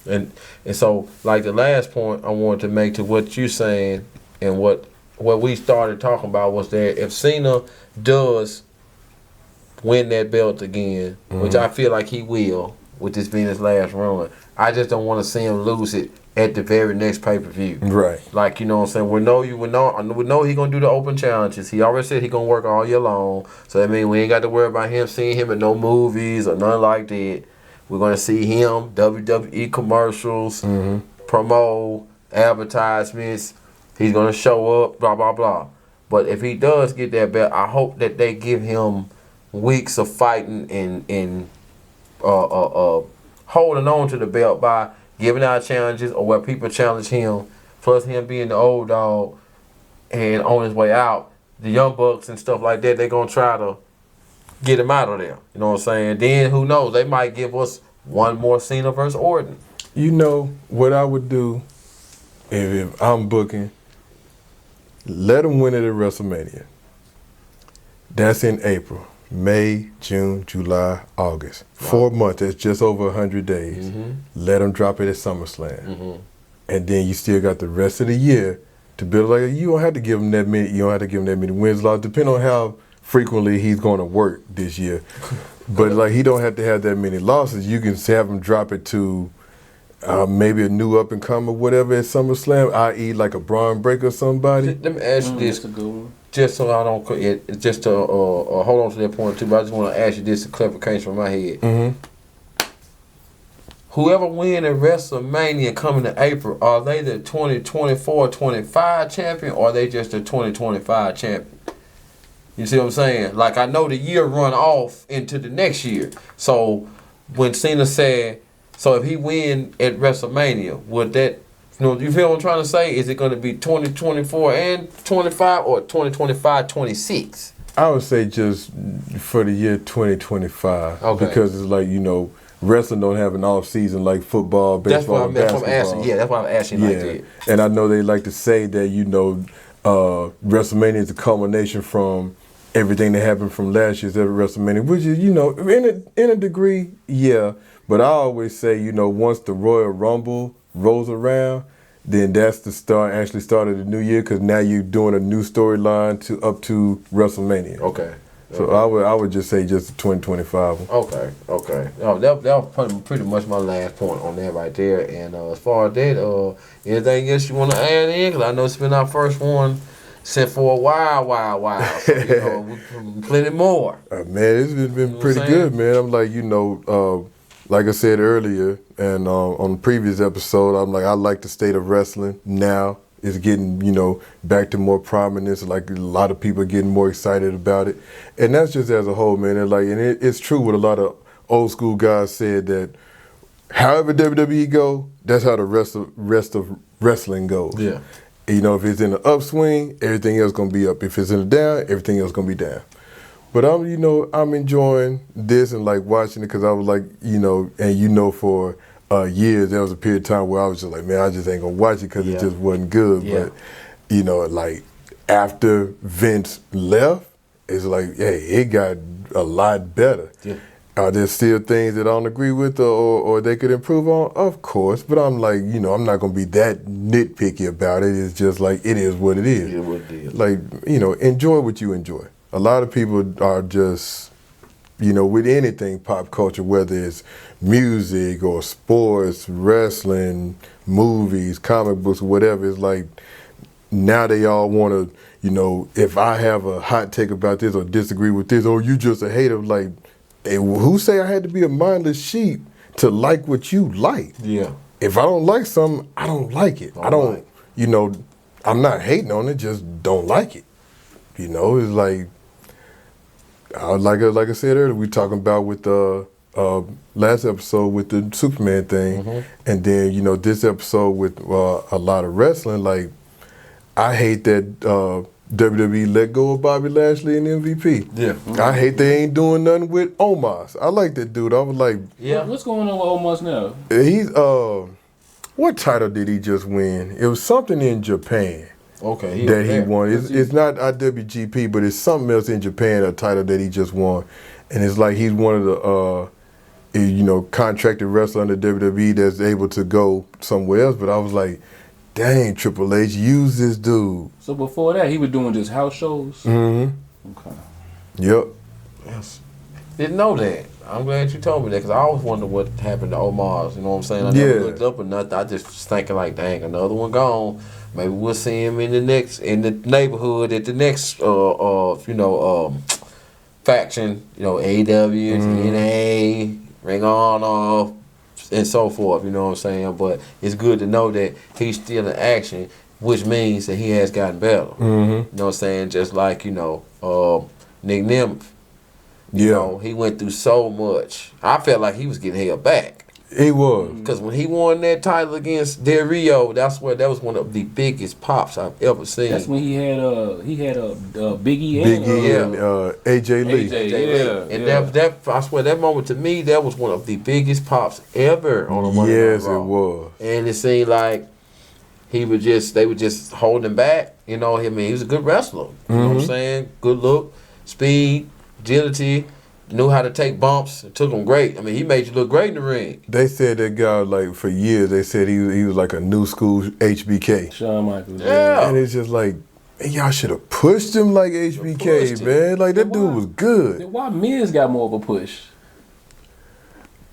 And so, like the last point I wanted to make to what you're saying and what we started talking about was that if Cena does win that belt again, which I feel like he will, with this being his last run, I just don't want to see him lose it at the very next pay-per-view. Right. Like, you know what I'm saying? We know he going to do the open challenges. He already said he going to work all year long. So that means we ain't got to worry about him seeing him in no movies or nothing like that. We're going to see him, WWE commercials, promo, advertisements. He's going to show up, blah, blah, blah. But if he does get that belt, I hope that they give him weeks of fighting and holding on to the belt by giving out challenges or where people challenge him, plus him being the old dog and on his way out, the Young Bucks and stuff like that, they're going to try to get him out of there. You know what I'm saying? Then who knows? They might give us one more Cena versus Orton. You know what I would do if I'm booking? Let him win it at WrestleMania. That's in April. May, June, July, August. Wow. 4 months. That's just over 100 days. Let him drop it at SummerSlam. And then you still got the rest of the year to build. Like, you don't have to give him that many. You don't have to give him that many wins. Like, depending on how frequently he's going to work this year. But like, he don't have to have that many losses. You can have him drop it to maybe a new up and comer, whatever at SummerSlam, i.e. like a Braun Breaker or somebody. Let me ask you this. Just so I don't, just to hold on to that point too, but I just want to ask you this, a clarification from my head. Whoever win at WrestleMania coming to April, are they the 2024-25 champion or are they just the 2025 champion? You see what I'm saying? Like, I know the year run off into the next year. So when Cena said, so if he win at WrestleMania, would that, you feel what I'm trying to say? Is it going to be 2024 and 25 or 2025-26? I would say just for the year 2025. Okay. Because it's like, wrestling don't have an off season like football, baseball, basketball. That's why I'm asking like that. And I know they like to say that, WrestleMania is a culmination from everything that happened from last year's every WrestleMania, which is, in a degree, yeah. But I always say, once the Royal Rumble rolls around, then that's the actually start of the new year, because now you're doing a new storyline up to WrestleMania. Okay. So I would just say just the 2025 one. Okay. No, that was pretty much my last point on that right there. And as far as that, anything else you want to add in? Because I know it's been our first one since for a while. So, plenty more. Man, it's been pretty good, man. I'm like, like I said earlier, and on the previous episode, I'm like, I like the state of wrestling now. It's getting, back to more prominence. Like, a lot of people are getting more excited about it. And that's just as a whole, man. And it's true what a lot of old school guys said, that however WWE go, that's how the rest of wrestling goes. Yeah. If it's in the upswing, everything else going to be up. If it's in the down, everything else going to be down. But I'm enjoying this and like watching it, because I was like, for years there was a period of time where I was just like, man, I just ain't gonna watch it because it just wasn't good. Yeah. But like after Vince left, it's like, hey, it got a lot better. Yeah. Are there still things that I don't agree with or they could improve on? Of course, but I'm like, I'm not gonna be that nitpicky about it. It's just like, it is what it is. It is what it is. Like, enjoy what you enjoy. A lot of people are just, with anything pop culture, whether it's music or sports, wrestling, movies, comic books, whatever, it's like now they all want to, if I have a hot take about this or disagree with this, or you just a hater, like, hey, who say I had to be a mindless sheep to like what you like? Yeah. If I don't like something, I don't like it. I don't, I'm not hating on it, just don't like it. It's like, like I said earlier, we talking about with the last episode with the Superman thing, and then this episode with a lot of wrestling. Like, I hate that WWE let go of Bobby Lashley and MVP. Yeah, I hate they ain't doing nothing with Omos. I like that dude. I was like, yeah, what's going on with Omos now? He's what title did he just win? It was something in Japan. Okay, he won. It's not IWGP, but it's something else in Japan, a title that he just won. And it's like he's one of the contracted wrestler under WWE that's able to go somewhere else. But I was like, dang, Triple H, use this dude. So before that, he was doing just house shows? Mm-hmm. Okay. Yep. Yes. Didn't know that. I'm glad you told me that because I always wondered what happened to Omar's. You know what I'm saying? I never looked up or nothing. I just was thinking like, dang, another one gone. Maybe we'll see him in the neighborhood at the next faction. AEW, TNA, Ring of Honor, and so forth. You know what I'm saying? But it's good to know that he's still in action, which means that he has gotten better. Mm-hmm. You know what I'm saying? Just like Nick Nemeth. He went through so much. I felt like he was getting held back. He was. Because when he won that title against Del Rio, that was one of the biggest pops I've ever seen. That's when he had Biggie and AJ Lee. That I swear that moment to me, that was one of the biggest pops ever on a Monday Night Raw. Yes, it was. And it seemed like they were just holding him back. He was a good wrestler. You know what I'm saying? Good look, speed, agility, knew how to take bumps. It took him great. He made you look great in the ring. They said that guy, for years, they said he was like a new school HBK. Shawn Michaels. Yeah. And it's just like, man, y'all should have pushed him like HBK, man. Like, that dude was good. Then why Miz got more of a push?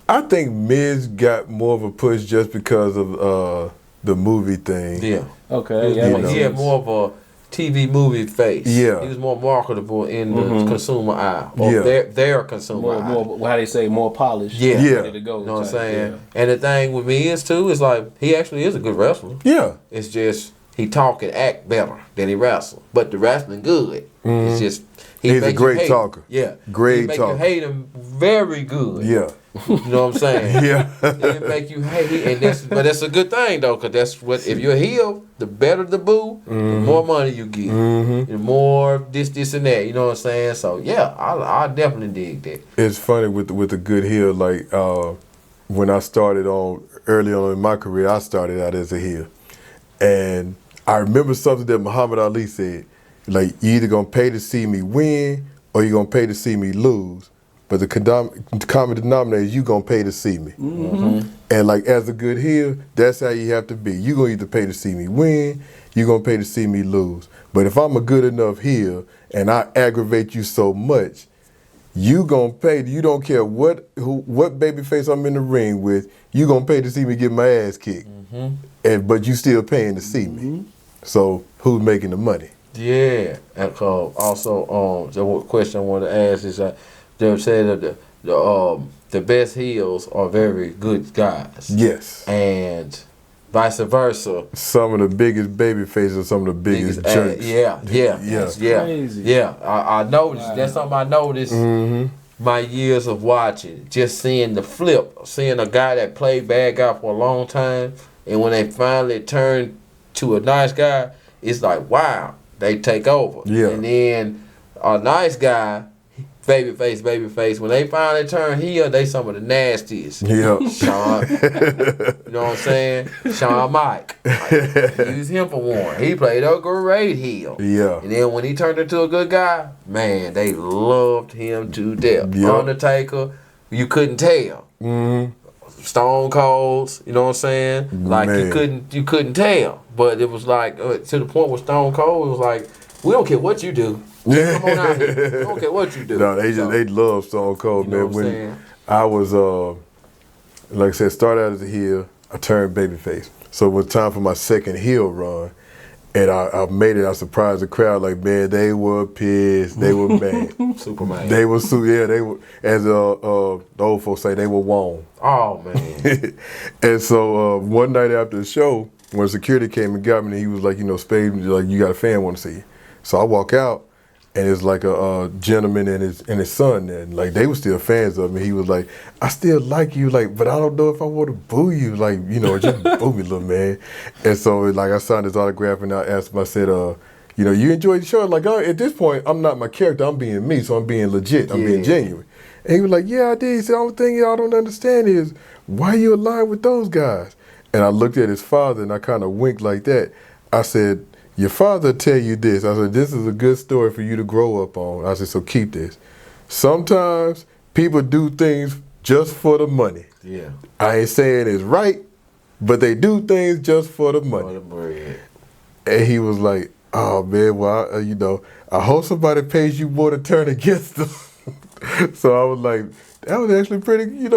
I think Miz got more of a push just because of the movie thing. Yeah. Okay. He had more of a TV movie face. Yeah. He was more marketable in the consumer eye. Or their consumer eye. More, how they say, more polished. Yeah. Ready to go. You know what I'm saying? And the thing with me is, too, is like, he actually is a good wrestler. Yeah. It's just, he talk and act better than he wrestle. But the wrestling good. It's just, he's a great talker. Yeah. Great talker. You hate him very good. Yeah. You know what I'm saying? Yeah. It make you hate, but that's a good thing though, because that's what, if you're a heel, the better the boo, the more money you get, the more this and that. You know what I'm saying? So yeah, I definitely dig that. It's funny with the good heel. Like when I started early on in my career, I started out as a heel, and I remember something that Muhammad Ali said, like, you either gonna pay to see me win or you gonna pay to see me lose. But the common denominator is you gonna pay to see me. And like, as a good heel, that's how you have to be. You gonna either pay to see me win, you gonna pay to see me lose. But if I'm a good enough heel and I aggravate you so much, you gonna pay. You don't care what babyface I'm in the ring with, you gonna pay to see me get my ass kicked. But you still paying to see me. So who's making the money? Yeah. And also, the question I wanted to ask is they said that the best heels are very good guys. Yes. And vice versa. Some of the biggest baby faces are some of the biggest jerks. Yeah. That's crazy. Yeah. I noticed. Wow. That's something I noticed my years of watching. Just seeing the flip. Seeing a guy that played bad guy for a long time, and when they finally turn to a nice guy, it's like, wow, they take over. Yeah. And then a nice guy, babyface. When they finally turn heel, they some of the nastiest. Yeah. Shawn, you know what I'm saying? Shawn Mike. Use him for one. He played a great heel. Yeah. And then when he turned into a good guy, man, they loved him to death. Yep. Undertaker, you couldn't tell. Stone Colds, you know what I'm saying? Like, you couldn't tell. But it was like, to the point with Stone Cold, it was like, we don't care what you do. Come on out here. We don't care what you do. No, they love Stone Cold, man. When I was, like I said, started out as a heel, I turned babyface. So it was time for my second heel run, and I made it. I surprised the crowd. Like, man, they were pissed. They were mad. Superman. They were, they were, as the old folks say, they were warm. Oh, man. And so one night after the show, when security came and got me, he was like, Spade, like, you got a fan want to see you. So I walk out, and it's like a gentleman and his son there. And like, they were still fans of me. He was like, I still like you, like, but I don't know if I want to boo you, like, just boo me, little man. And so like, I signed his autograph, and I asked him, I said, you enjoyed the show? Like, at this point, I'm not my character, I'm being me, so I'm being legit, I'm being genuine. And he was like, yeah, I did. He said, the only thing y'all don't understand is why you aligned with those guys. And I looked at his father, and I kind of winked like that. I said, your father tell you this. I said, this is a good story for you to grow up on. I said, so keep this. Sometimes people do things just for the money. Yeah. I ain't saying it's right, but they do things just for the money. For the bread. And he was like, "Oh man, well, you know, I hope somebody pays you more to turn against them." So I was like, "That was actually pretty good."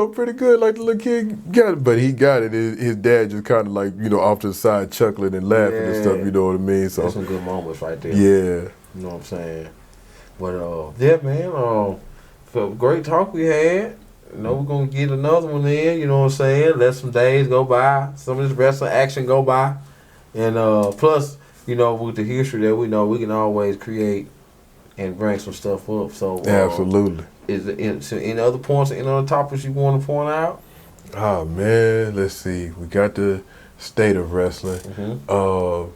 Like the little kid got it, but he got it. His dad just kind of like, off to the side chuckling and laughing and stuff. You know what I mean? So that's some good moments right there. Yeah. You know what I'm saying? But yeah, man. For great talk we had. We're gonna get another one in. You know what I'm saying? Let some days go by. Some of this wrestling action go by. And plus, with the history that we know, we can always create and bring some stuff up. So absolutely. Is there any other points, any other topics you want to point out? Oh man, let's see. We got the state of wrestling. Mm-hmm.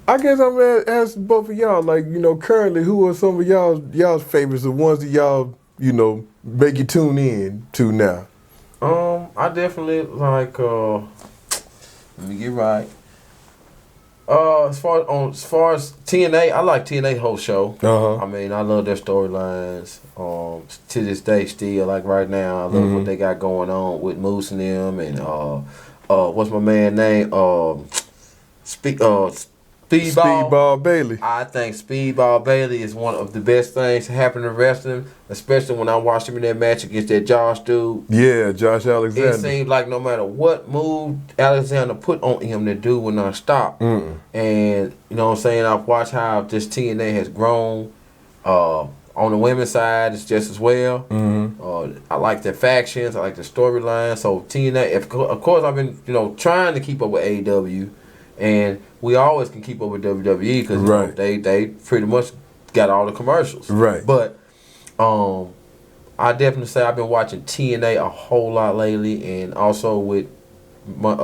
I guess I'm gonna ask both of y'all, like, currently, who are some of y'all's favorites, the ones that y'all, make you tune in to now? I definitely like. Let me get right. As far as TNA, I like TNA whole show. I mean, I love their storylines. To this day, still like right now, I love what they got going on with Moose and them, and what's my man name? Speedball Bailey. I think Speedball Bailey is one of the best things to happen in wrestling, especially when I watched him in that match against that Josh dude. Yeah, Josh Alexander. It seemed like no matter what move Alexander put on him, the dude would not stop. And you know what I'm saying? I've watched how this TNA has grown. On the women's side, it's just as well. I like their factions. I like the storyline. So TNA, of course, I've been trying to keep up with AEW. And we always can keep up with WWE because they pretty much got all the commercials. Right. But I definitely say I've been watching TNA a whole lot lately, and also with my,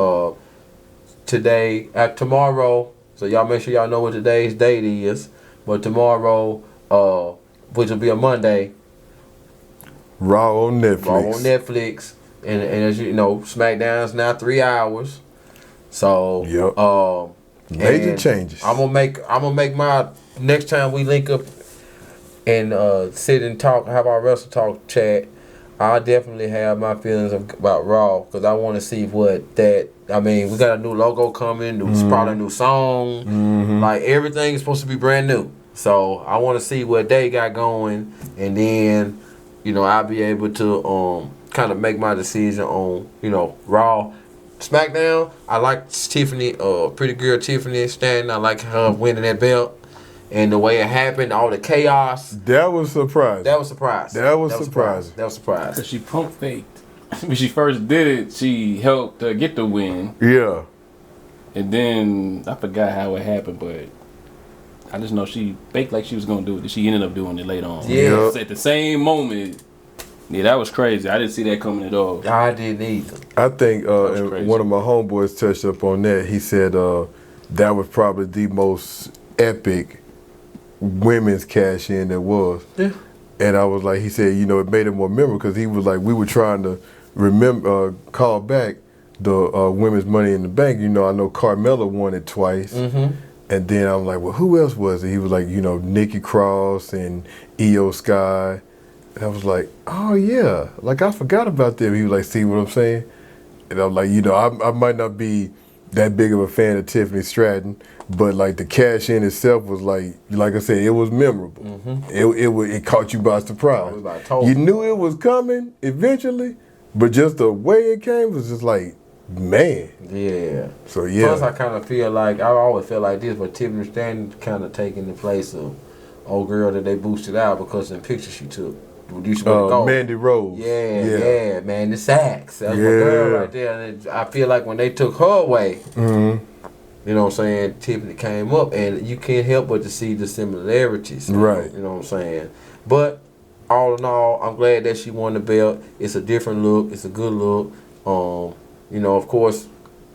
tomorrow. So y'all make sure y'all know what today's date is. But tomorrow, which will be a Monday, Raw on Netflix. And as you know, SmackDown's now 3 hours. So major changes. I'm gonna make my next time we link up and sit and talk, have our wrestle talk chat. I definitely have my feelings about Raw because I want to see what that. I mean, we got a new logo coming, probably a new song. Like everything is supposed to be brand new. So I want to see what they got going, and then I'll be able to kind of make my decision on Raw. SmackDown, I like Tiffany, pretty girl Tiffany standing. I like her winning that belt. And the way it happened, all the chaos. That was surprising. That was surprising. That was surprising. Because she pump faked. When she first did it, she helped get the win. Yeah. And then, I forgot how it happened, but I just know she faked like she was going to do it. And she ended up doing it later on. Yeah. At the same moment. Yeah, that was crazy. I didn't see that coming at all. I didn't either. I think one of my homeboys touched up on that. He said that was probably the most epic women's cash in there was. Yeah. And I was like, he said, it made it more memorable because he was like, we were trying to call back the women's Money in the Bank. I know Carmella won it twice. And then I'm like, well, who else was it? He was like, Nikki Cross and Io Sky. And I was like, oh, yeah. Like, I forgot about them. He was like, see what I'm saying? And I'm like, I might not be that big of a fan of Tiffany Stratton, but, like, the cash in itself was, like I said, it was memorable. It caught you by surprise. You knew it was coming eventually, but just the way it came was just like, man. Yeah. So, yeah. Plus, I kind of feel like, I always felt like this, but Tiffany Stratton kind of taking the place of old girl that they boosted out because of the picture she took. Mandy Rose. Yeah, man, the Sacks. That's my girl right there. And I feel like when they took her away, you know what I'm saying, Tiffany came up, and you can't help but to see the similarities. Right. You know what I'm saying? But all in all, I'm glad that she won the belt. It's a different look. It's a good look. Of course,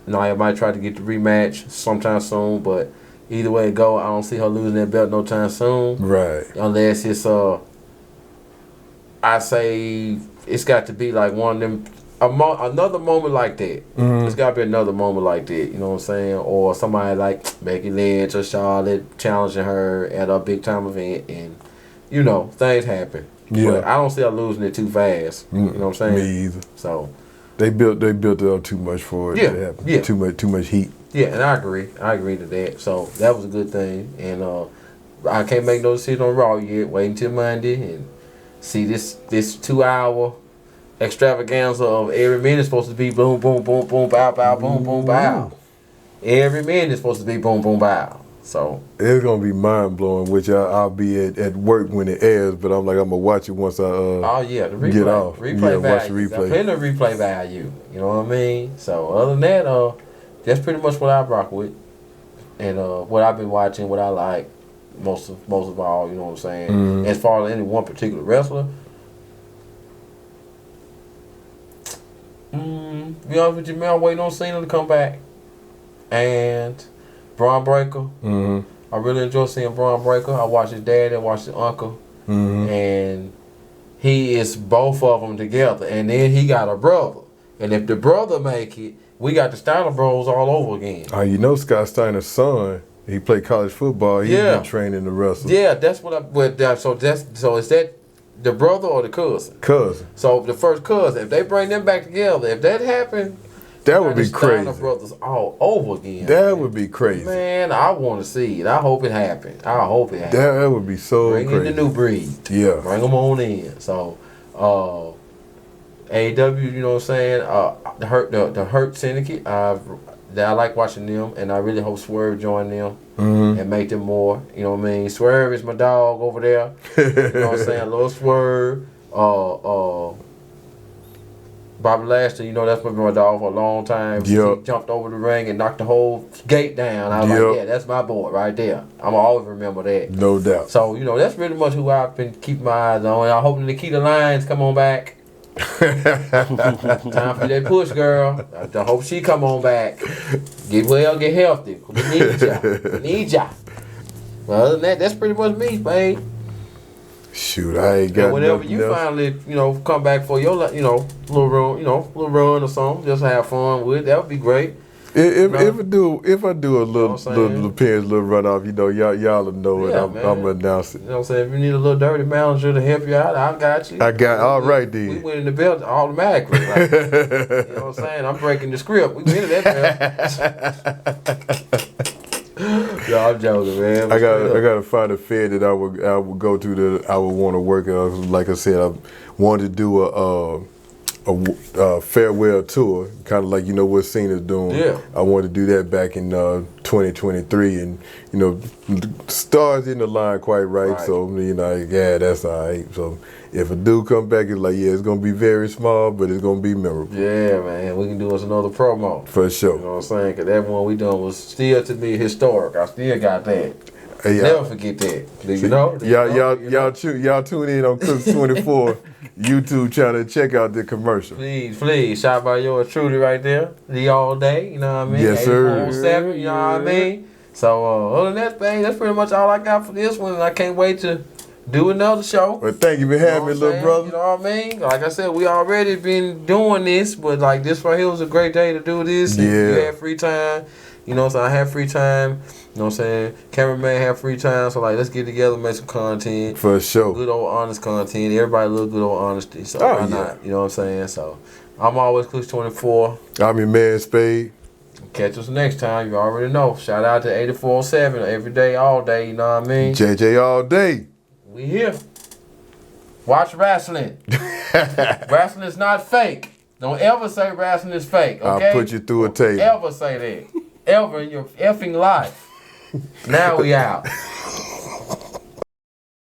Nia might try to get the rematch sometime soon, but either way it go, I don't see her losing that belt no time soon. Right. Unless it's I say it's got to be like one of them, another moment like that. It's got to be another moment like that, you know what I'm saying? Or somebody like Becky Lynch or Charlotte challenging her at a big time event, and things happen. Yeah. But I don't see her losing it too fast. You know what I'm saying? Me either. So They built it up too much for it Yeah, to happen. yeah. Too much heat. yeah, and I agree. I agree to that. So that was a good thing. And I can't make no decision on Raw yet. Wait until Monday and see this 2-hour extravaganza of every minute supposed to be boom, boom, boom, boom, bow, bow, boom, boom, bow. Every minute is supposed to be boom, boom, bow. So It's gonna be mind blowing, which I'll be at work when it airs. But I'm gonna watch it once I oh yeah, the replay, get off. replay Watch the value. replay. Plenty of replay value. You know what I mean? So other than that, that's pretty much what I rock with, and what I've been watching, what I like most of all. You know what I'm saying? Mhm. As far as any one particular wrestler, be honest with you, man, I'm waiting on Cena to come back, and Braun Breaker. Mm-hmm. I really enjoy seeing Braun Breaker. I watched his dad, I watched his uncle. Mm-hmm. And he is both of them together. And then he got a brother. And if the brother make it, we got the Steiner Bros all over again. You know Scott Steiner's son. He played college football. He's Yeah. been training to wrestle. Yeah, that's what I. But so is that the brother or the cousin? Cousin. So the first cousin, if they bring them back together, if that happened, That we would got be the Steiner crazy. brothers all over again. That would be crazy. Man, I want to see it. I hope it happens. I hope it happens. That would be so Bring crazy. in the new breed. Yeah. Bring them on in. So, AEW, you know what I'm saying? The Hurt Syndicate. I like watching them, and I really hope Swerve join them Mm-hmm. and make them more. You know what I mean? Swerve is my dog over there. You know what I'm saying? Little Swerve. Bobby Lashley, you know that's been my dog for a long time. Yep. He jumped over the ring and knocked the whole gate down. I was Yep. like, yeah, that's my boy right there. I'm always remember that. No doubt. So, you know, that's pretty much who I've been keeping my eyes on. And I hope Nikita Lyons come on back. Time for that push, girl. I hope she come on back. Get well, get healthy. We need ya. We need ya. But other than that, that's pretty much me, Spade. Shoot, I ain't got And whenever nothing you else. finally, come back for your, little run or something, just have fun with, that would be great. If I do a little what I'm saying? appearance, little runoff, y'all will know it. Yeah, I'm man. gonna announce it. You know what I'm saying? If you need a little dirty manager to help you out, I got you. I got all right We then. went in the belt automatically. Like, you know what I'm saying? I'm breaking the script. We went into that belt. Yo, I'm joking, man. I gotta find a fair that I would go to that I would want to work at. Like I said, I wanted to do a farewell tour, kind of like what Cena's doing. Yeah. I wanted to do that back in 2023, and stars in the line quite right. Right. So yeah, that's all right. So if a dude come back, it's like, yeah, it's gonna be very small, but it's gonna be memorable Yeah, man. We can do us another promo. for You sure. know what I'm saying? Because that one we done was still to me historic. I still got that. Hey, Never forget that. Do you know? Do you know? Y'all tune in on Cooks24 YouTube channel. Check out the commercial. Please. Shout by yours truly right there. The all day. You know what I mean? Yes, sir. 8407, you know what I mean? So, other than that, thing, that's pretty much all I got for this one. And I can't wait to do another show. Well, thank you for You know having what me, I'm little saying? brother. You know what I mean? Like I said, we already been doing this, but like this right here was a great day to do this. And Yeah. you had free time. You know what I'm saying? I have free time. You know what I'm saying? Cameraman have free time. So like, let's get together, make some content. For sure. Good old honest content. Everybody look good old honesty. So Oh, why yeah. not? You know what I'm saying? So I'm AlwayzCookz24. I'm your man, Spade. Catch us next time. You already know. Shout out to 8407 every day, all day. You know what I mean? JJ all day. We here. Watch wrestling. Wrestling is not fake. Don't ever say wrestling is fake, okay? I'll put you through a table. Ever say that. Ever in your effing life. Now we out.